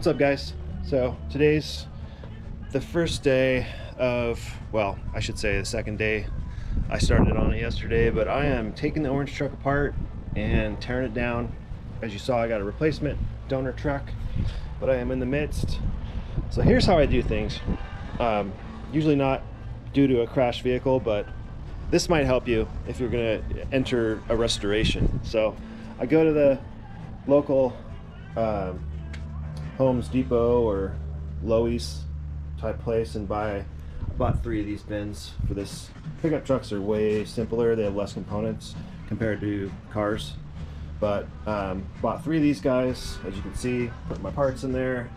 What's up, guys? So today's the first day of, well, I should say the second day. I started on it yesterday, but I am taking the orange truck apart and tearing it down. As you saw, I got a replacement donor truck, but I am in the midst. So here's how I do things. Usually not due to a crashed vehicle, but this might help you if you're gonna enter a restoration. So I go to the local Homes Depot or Lowe's type place and I bought 3 of these bins for this. Pickup trucks are way simpler, they have less components compared to cars, but bought 3 of these guys. As you can see, put my parts in there,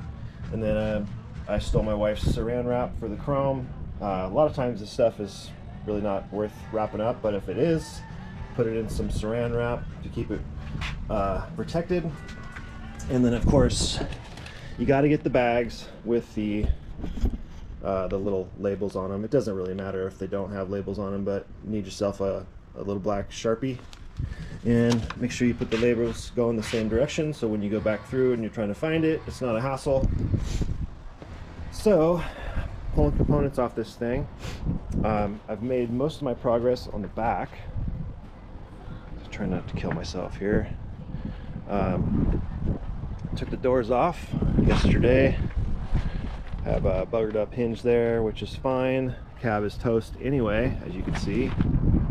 and then I stole my wife's saran wrap for the chrome. A lot of times this stuff is really not worth wrapping up, but if it is, put it in some saran wrap to keep it protected. And then of course you got to get the bags with the little labels on them. It doesn't really matter if they don't have labels on them, but you need yourself a little black Sharpie, and make sure you put the labels go in the same direction, so when you go back through and you're trying to find it, it's not a hassle. So pulling components off this thing, I've made most of my progress on the back. Try not to kill myself here. Took the doors off yesterday. Have a buggered up hinge there, which is fine. Cab is toast anyway, as you can see.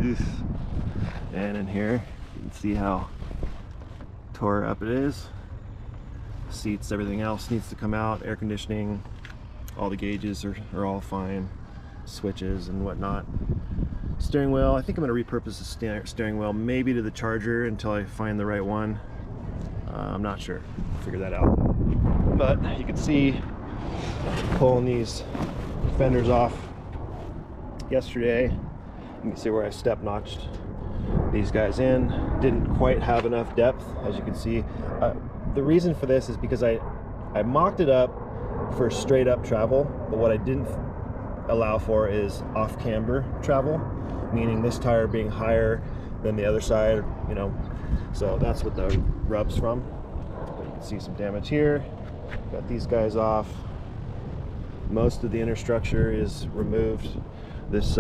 Oof. And in here you can see how tore up it is. Seats, everything else needs to come out. Air conditioning, all the gauges are all fine. Switches and whatnot. Steering wheel, I think I'm going to repurpose the steering wheel maybe to the Charger until I find the right one. I'm not sure. Figure that out. But you can see pulling these fenders off yesterday. You can see where I step notched these guys in. Didn't quite have enough depth, as you can see. The reason for this is because I mocked it up for straight up travel, but what I didn't allow for is off camber travel, meaning this tire being higher than the other side, you know. So that's what the rub's from. But you can see some damage here. Got these guys off. Most of the inner structure is removed. This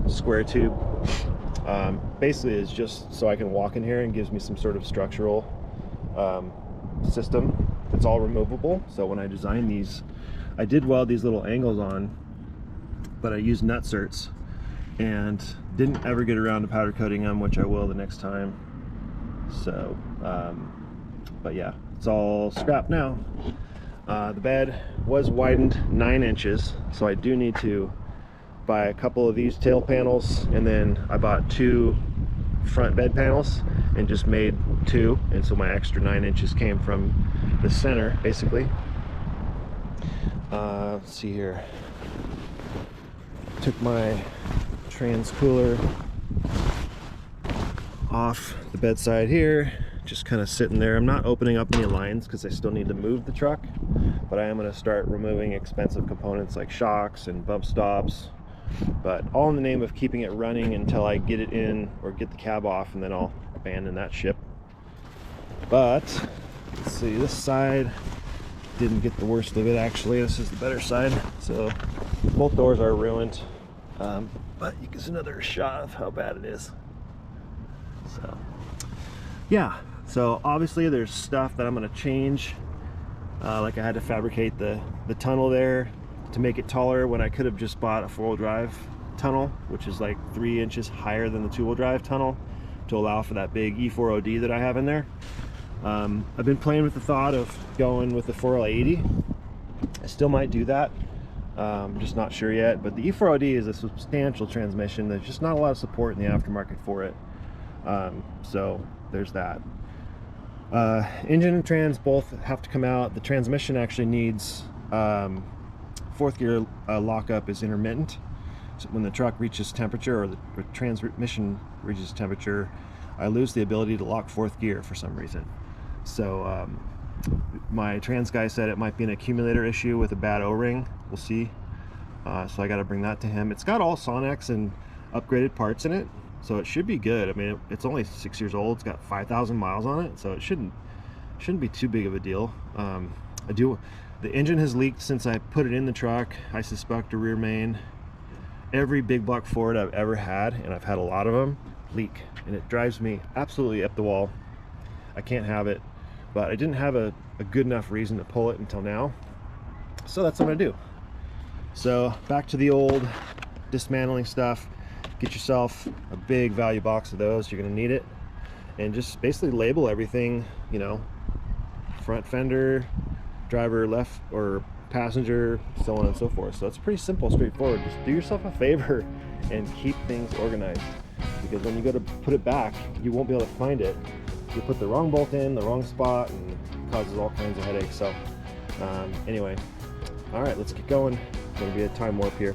square tube basically is just so I can walk in here and gives me some sort of structural system. It's all removable. So when I designed these, I did weld these little angles on, but I used nut certs and didn't ever get around to powder coating them, which I will the next time. So but yeah, it's all scrapped now. The bed was widened 9 inches, so I do need to buy a couple of these tail panels, and then I bought 2 front bed panels and just made 2, and so my extra 9 inches came from the center basically. Let's see here. Took my trans cooler off the bedside here, just kind of sitting there. I'm not opening up any lines because I still need to move the truck, but I am going to start removing expensive components like shocks and bump stops, but all in the name of keeping it running until I get it in or get the cab off, and then I'll abandon that ship. But let's see, this side didn't get the worst of it actually. This is the better side. So both doors are ruined, but you can see another shot of how bad it is. So yeah, so obviously there's stuff that I'm going to change, like I had to fabricate the tunnel there to make it taller when I could have just bought a 4-wheel drive tunnel, which is like 3 inches higher than the 2-wheel drive tunnel, to allow for that big E4OD that I have in there. I've been playing with the thought of going with the 4L80. I still might do that. I'm just not sure yet, but the E4OD is a substantial transmission. There's just not a lot of support in the aftermarket for it. So there's that. Engine and trans both have to come out. The transmission actually needs 4th gear lockup is intermittent. So when the truck reaches temperature, or the transmission reaches temperature, I lose the ability to lock 4th gear for some reason. So my trans guy said it might be an accumulator issue with a bad O-ring. We'll see. So I got to bring that to him. It's got all Sonex and upgraded parts in it, so it should be good. I mean, it's only 6 years old. It's got 5,000 miles on it, so it shouldn't be too big of a deal. The engine has leaked since I put it in the truck. I suspect a rear main. Every big block Ford I've ever had, and I've had a lot of them, leak, and it drives me absolutely up the wall. I can't have it, but I didn't have a good enough reason to pull it until now, so that's what I'm gonna do. So back to the old dismantling stuff. Get yourself a big value box of those. You're gonna need it, and just basically label everything, you know, front fender, driver left or passenger, so on and so forth. So it's pretty simple, straightforward. Just do yourself a favor and keep things organized, because when you go to put it back, you won't be able to find it. You put the wrong bolt in the wrong spot, and it causes all kinds of headaches. So anyway, all right, let's get going. It's gonna be a time warp here.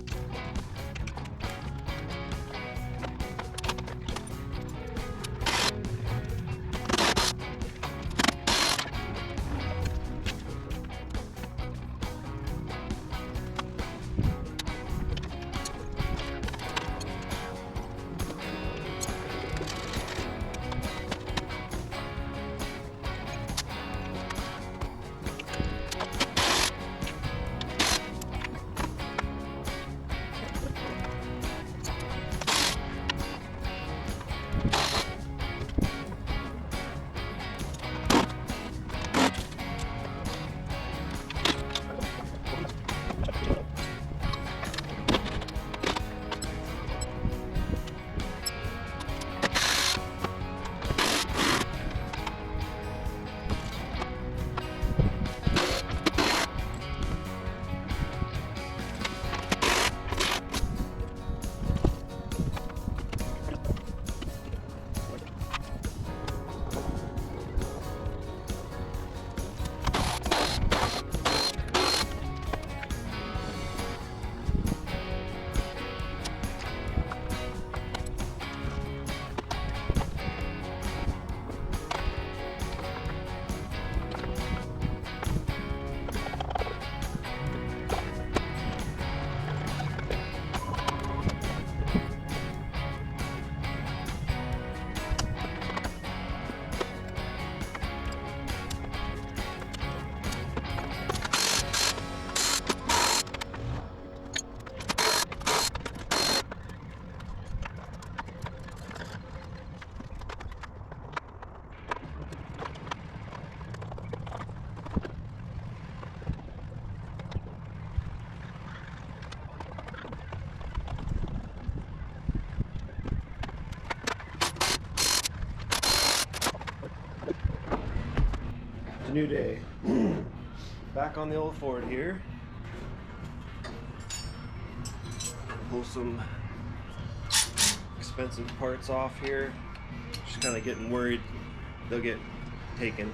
New day. Back on the old Ford here. Pull some expensive parts off here. Just kind of getting worried they'll get taken.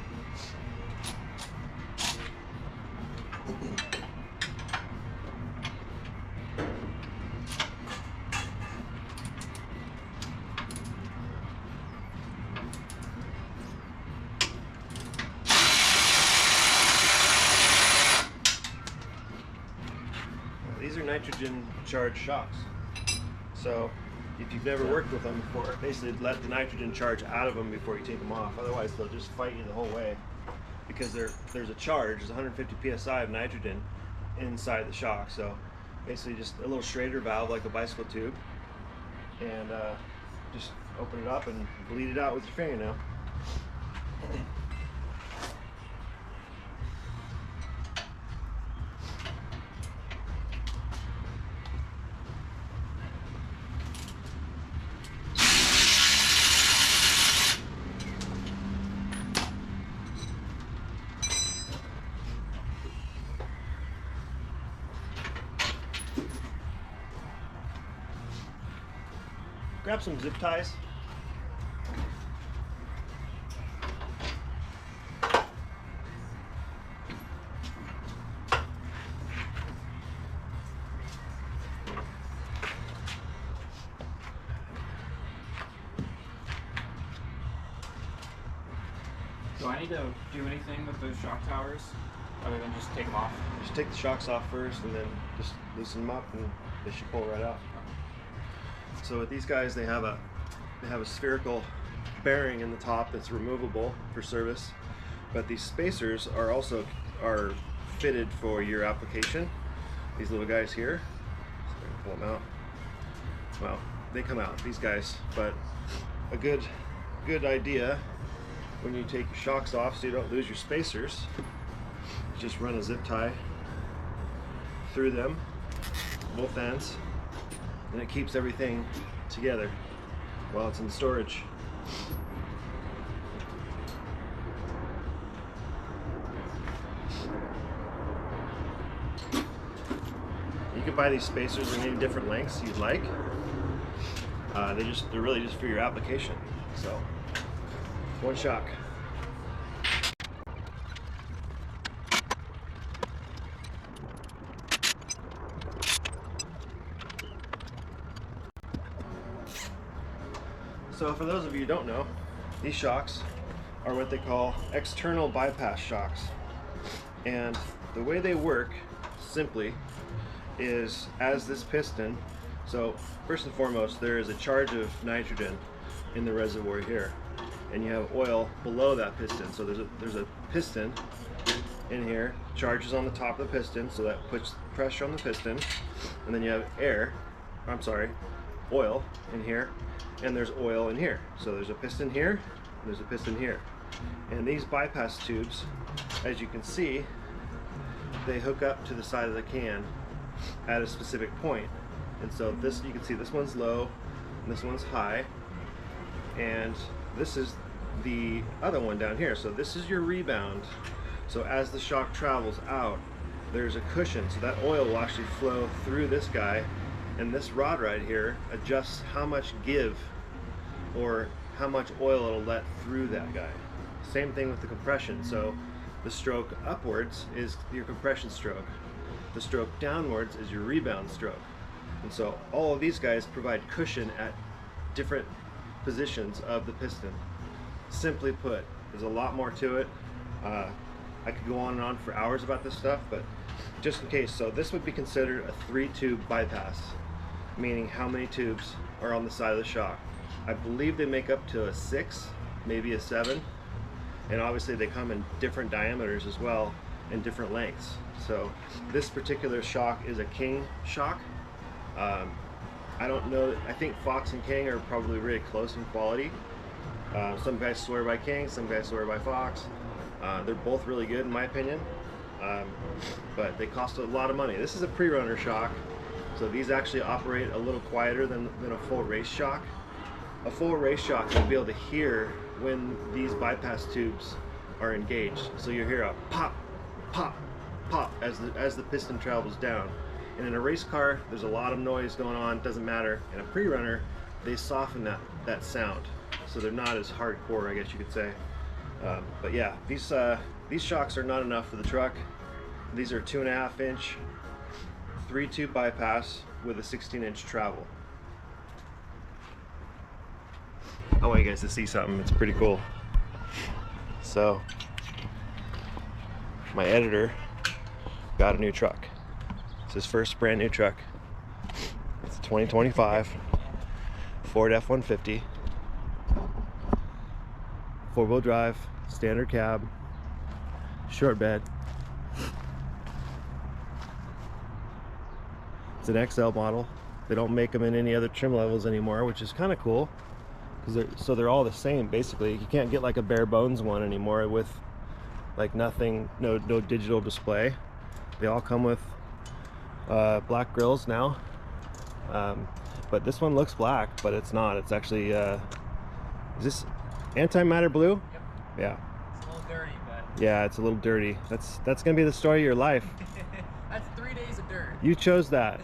These are nitrogen charged shocks. So if you've never worked with them before, basically let the nitrogen charge out of them before you take them off. Otherwise they'll just fight you the whole way, because there's a charge, there's 150 psi of nitrogen inside the shock. So basically just a little Schrader valve like a bicycle tube, and just open it up and bleed it out with your fingernail. Grab some zip ties. Do I need to do anything with those shock towers other than just take them off? Just take the shocks off first, and then just loosen them up, and they should pull right out. So with these guys, they have a spherical bearing in the top that's removable for service, but these spacers are also fitted for your application. These little guys here, so I can pull them out. Well, they come out, these guys, but a good idea when you take your shocks off so you don't lose your spacers, just run a zip tie through them, both ends, and it keeps everything together while it's in storage. You can buy these spacers in any different lengths you'd like. They're really just for your application. So, one shock. So for those of you who don't know, these shocks are what they call external bypass shocks. And the way they work, simply, is as this piston, so first and foremost, there is a charge of nitrogen in the reservoir here, and you have oil below that piston. So there's a piston in here, charges on the top of the piston, so that puts pressure on the piston, and then you have oil in here, and there's oil in here. So there's a piston here, and there's a piston here. And these bypass tubes, as you can see, they hook up to the side of the can at a specific point. And so this, you can see this one's low, and this one's high, and this is the other one down here. So this is your rebound. So as the shock travels out, there's a cushion, so that oil will actually flow through this guy, and this rod right here adjusts how much give or how much oil it'll let through that guy. Same thing with the compression. So the stroke upwards is your compression stroke. The stroke downwards is your rebound stroke. And so all of these guys provide cushion at different positions of the piston. Simply put, there's a lot more to it. I could go on and on for hours about this stuff, but just in case, so this would be considered a 3-tube bypass, meaning how many tubes are on the side of the shock. I believe they make up to a 6, maybe a 7, and obviously they come in different diameters as well and different lengths. So this particular shock is a King shock. I don't know, I think Fox and King are probably really close in quality. Some guys swear by King, some guys swear by Fox. They're both really good in my opinion, but they cost a lot of money. This is a pre-runner shock, so these actually operate a little quieter than a full race shock. A full race shock, you'll be able to hear when these bypass tubes are engaged. So you hear a pop, pop, pop as the piston travels down. And in a race car, there's a lot of noise going on, doesn't matter. In a pre-runner, they soften that sound, so they're not as hardcore, I guess you could say. But yeah, these shocks are not enough for the truck. These are 2.5-inch, 3-tube bypass with a 16-inch travel. I want you guys to see something. It's pretty cool. So, my editor got a new truck. It's his first brand new truck. It's a 2025 Ford F-150. 4-wheel drive, standard cab, short bed. It's an XL model. They don't make them in any other trim levels anymore, which is kind of cool, because they're all the same basically. You can't get like a bare bones one anymore with like nothing, no digital display. They all come with black grills now, but this one looks black, but it's not. It's actually is this antimatter blue? Yep. Yeah. It's a little dirty, but Yeah, it's a little dirty. That's gonna be the story of your life. that's 3 days of dirt. You chose that.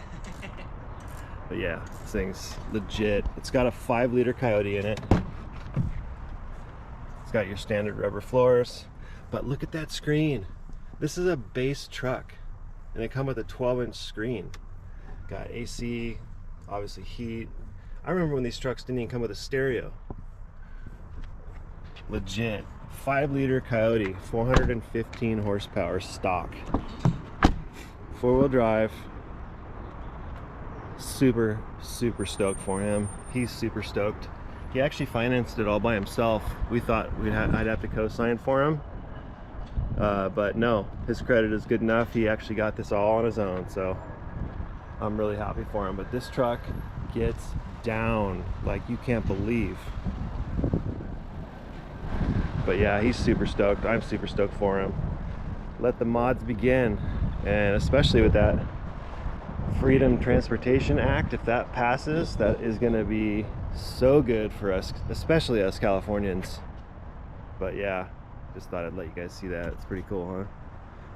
But yeah, this thing's legit. It's got a 5-liter Coyote in it. It's got your standard rubber floors. But look at that screen. This is a base truck, and they come with a 12-inch screen. Got AC, obviously heat. I remember when these trucks didn't even come with a stereo. Legit. 5-liter Coyote, 415 horsepower stock. 4-wheel drive. Super stoked for him. He's super stoked. He actually financed it all by himself. We thought I'd have to co-sign for him, But no, his credit is good enough. He actually got this all on his own, so I'm really happy for him. But this truck gets down like you can't believe. But yeah, he's super stoked. I'm super stoked for him. Let the mods begin, and especially with that Freedom Transportation Act, if that passes, that is going to be so good for us, especially us Californians. But yeah, just thought I'd let you guys see that. It's pretty cool, huh?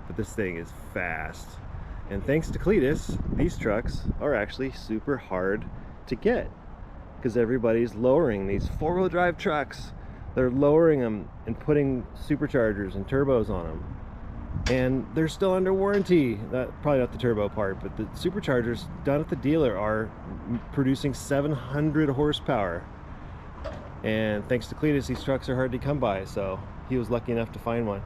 But this thing is fast, and thanks to Cletus, these trucks are actually super hard to get because everybody's lowering these four-wheel drive trucks. They're lowering them and putting superchargers and turbos on them, and they're still under warranty. Probably not the turbo part, but the superchargers done at the dealer are producing 700 horsepower. And thanks to Cletus, these trucks are hard to come by, so he was lucky enough to find one.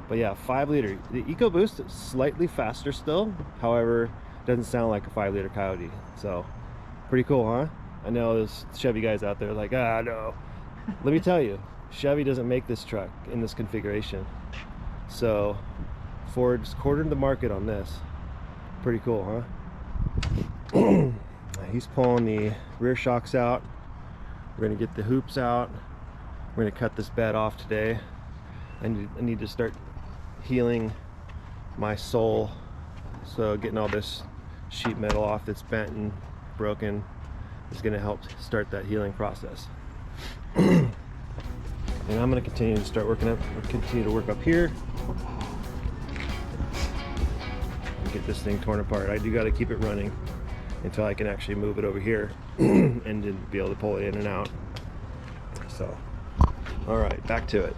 But yeah, 5 liter. The EcoBoost is slightly faster still, however, doesn't sound like a 5 liter Coyote. So pretty cool, huh? I know there's Chevy guys out there like, ah, no. Let me tell you, Chevy doesn't make this truck in this configuration. So Ford's cornered the market on this. Pretty cool, huh? He's pulling the rear shocks out. We're gonna get the hoops out. We're gonna cut this bed off today. I need to start healing my sole. So getting all this sheet metal off that's bent and broken is gonna help start that healing process. And I'm gonna continue to work up here and get this thing torn apart. I do gotta keep it running until I can actually move it over here and then be able to pull it in and out. So, all right, back to it.